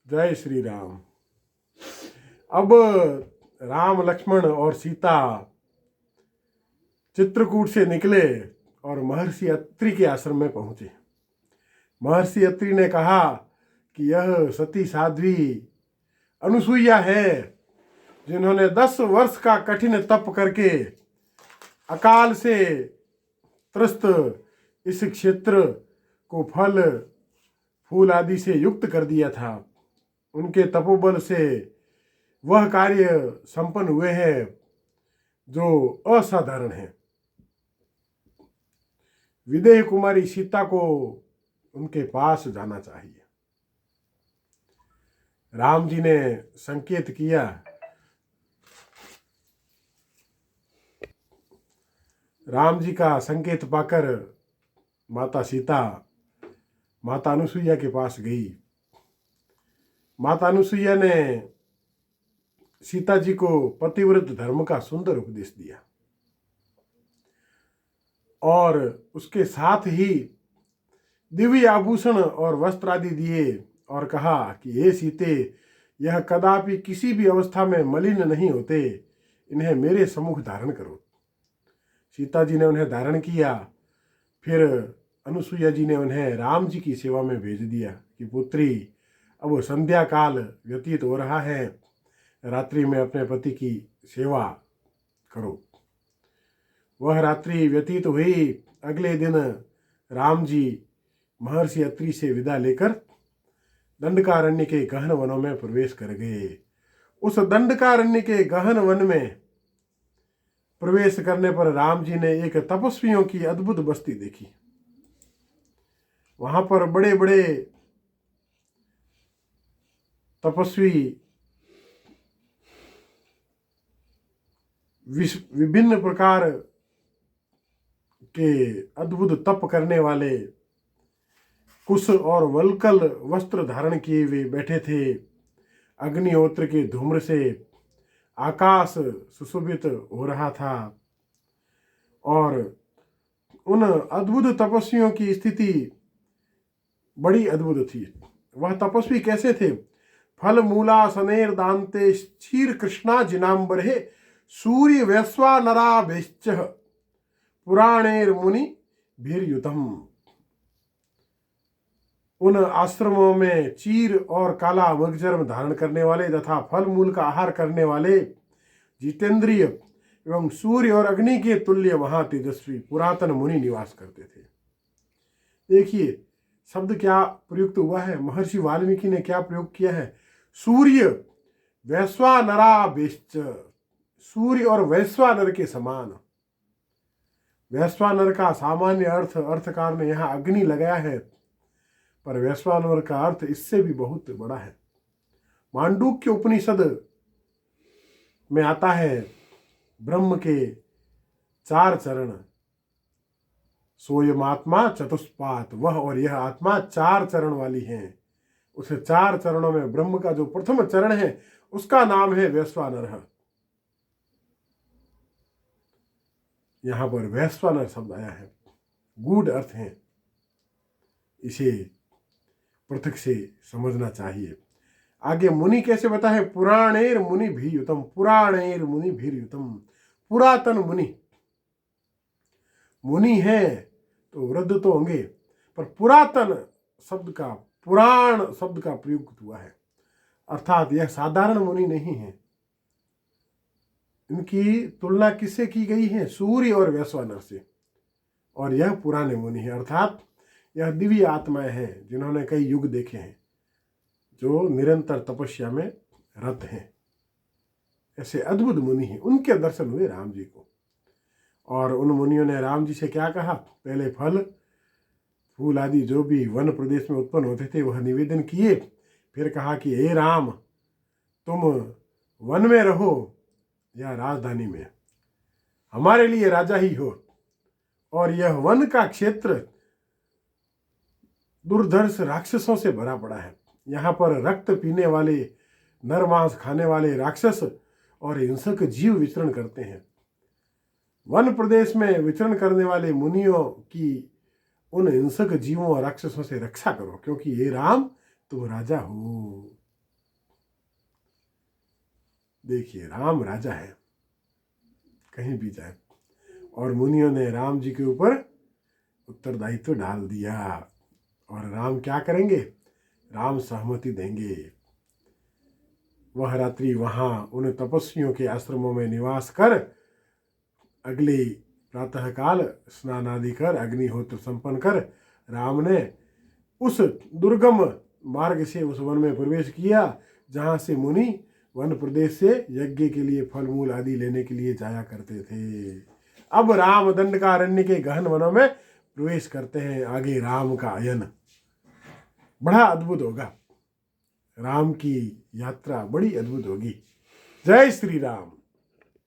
जय श्री राम। अब राम लक्ष्मण और सीता चित्रकूट से निकले और महर्षि अत्रि के आश्रम में पहुंचे। महर्षि अत्रि ने कहा कि यह सती साध्वी अनुसुईया है, जिन्होंने 10 वर्ष का कठिन तप करके अकाल से त्रस्त इस क्षेत्र को फल फूल आदि से युक्त कर दिया था। उनके तपोबल से वह कार्य संपन्न हुए हैं जो असाधारण है। विदेह कुमारी सीता को उनके पास जाना चाहिए। राम जी ने संकेत किया। राम जी का संकेत पाकर माता सीता माता अनुसुईया के पास गई। माता अनुसुईया ने सीता जी को पतिव्रत धर्म का सुंदर उपदेश दिया और उसके साथ ही दिव्य आभूषण और वस्त्र आदि दिए और कहा कि हे सीते, यह कदापि किसी भी अवस्था में मलिन नहीं होते, इन्हें मेरे सम्मुख धारण करो। सीता जी ने उन्हें धारण किया। फिर अनुसुईया जी ने उन्हें राम जी की सेवा में भेज दिया कि पुत्री, अब संध्या काल व्यतीत हो रहा है, रात्रि में अपने पति की सेवा करो। वह रात्रि व्यतीत हुई। अगले दिन राम जी महर्षि अत्रि से विदा लेकर दंडकारण्य के गहन वनों में प्रवेश कर गए। उस दंडकारण्य के गहन वन में प्रवेश करने पर राम जी ने एक तपस्वियों की अद्भुत बस्ती देखी। वहां पर बड़े बड़े तपस्वी विभिन्न प्रकार के अद्भुत तप करने वाले कुश और वल्कल वस्त्र धारण किए हुए बैठे थे। अग्निहोत्र के धूम्र से आकाश सुशोभित हो रहा था और उन अद्भुत तपस्वियों की स्थिति बड़ी अद्भुत थी। वह तपस्वी कैसे थे? फल मूला सनेर दांते क्षीर कृष्णा जिनांबरे सूर्य वैश्वा नराभेश्च पुराणेर मुनि भीरयुतम। उन आश्रमों में चीर और काला मगजर्म धारण करने वाले तथा फल मूल का आहार करने वाले जितेंद्रिय एवं सूर्य और अग्नि के तुल्य महातेजस्वी पुरातन मुनि निवास करते थे। देखिए शब्द क्या प्रयुक्त हुआ है। महर्षि वाल्मीकि ने क्या प्रयोग किया है? सूर्य वैश्वानराभेश्च, सूर्य और वैश्वानर के समान। वैश्वानर का सामान्य अर्थकार ने यहाँ अग्नि लगाया है, पर वैश्वानर का अर्थ इससे भी बहुत बड़ा है। मांडूक्य उपनिषद में आता है ब्रह्म के 4 चरण, सोयम आत्मा चतुष्पात, वह और यह आत्मा 4 चरण वाली है। उस 4 चरणों में ब्रह्म का जो प्रथम चरण है उसका नाम है वैश्वानर। यहां पर वैश्वानर शब्द आया है, गूढ़ अर्थ है, इसे पृथक से समझना चाहिए। आगे मुनि कैसे बता है? पुराणेर मुनि भीरयुतम, पुराणेर मुनि भीरयुतम, पुरातन मुनि। मुनि है तो वृद्ध तो होंगे, पर पुरातन शब्द का, पुराण शब्द का प्रयोग हुआ है, अर्थात यह साधारण मुनि नहीं है। इनकी तुलना किससे की गई है? सूर्य और वैश्वानर से। और यह पुराने मुनि है, अर्थात यह दिव्य आत्माएं हैं जिन्होंने कई युग देखे हैं, जो निरंतर तपस्या में रत हैं। ऐसे अद्भुत मुनि हैं। उनके दर्शन हुए राम जी को और उन मुनियों ने राम जी से क्या कहा? पहले फल फूल आदि जो भी वन प्रदेश में उत्पन्न होते थे वह निवेदन किए। फिर कहा कि हे राम, तुम वन में रहो या राजधानी में, हमारे लिए राजा ही हो। और यह वन का क्षेत्र दुर्धर्ष राक्षसों से भरा पड़ा है। यहाँ पर रक्त पीने वाले, नर मांस खाने वाले राक्षस और हिंसक जीव विचरण करते हैं। वन प्रदेश में विचरण करने वाले मुनियों की उन हिंसक जीवों और राक्षसों से रक्षा करो, क्योंकि ये राम तुम राजा हो। देखिए, राम राजा है, कहीं भी जाए, और मुनियों ने राम जी के ऊपर उत्तरदायित्व डाल दिया। और राम क्या करेंगे? राम सहमति देंगे। वह रात्रि वहाँ उन तपस्वियों के आश्रमों में निवास कर अगले प्रातःकाल स्नान आदि कर अग्निहोत्र संपन्न कर राम ने उस दुर्गम मार्ग से उस वन में प्रवेश किया जहाँ से मुनि वन प्रदेश से यज्ञ के लिए फल मूल आदि लेने के लिए जाया करते थे। अब राम दंडकारण्य के गहन वनों में प्रवेश करते हैं। आगे राम का अयन बड़ा अद्भुत होगा। राम की यात्रा बड़ी अद्भुत होगी। जय श्री राम।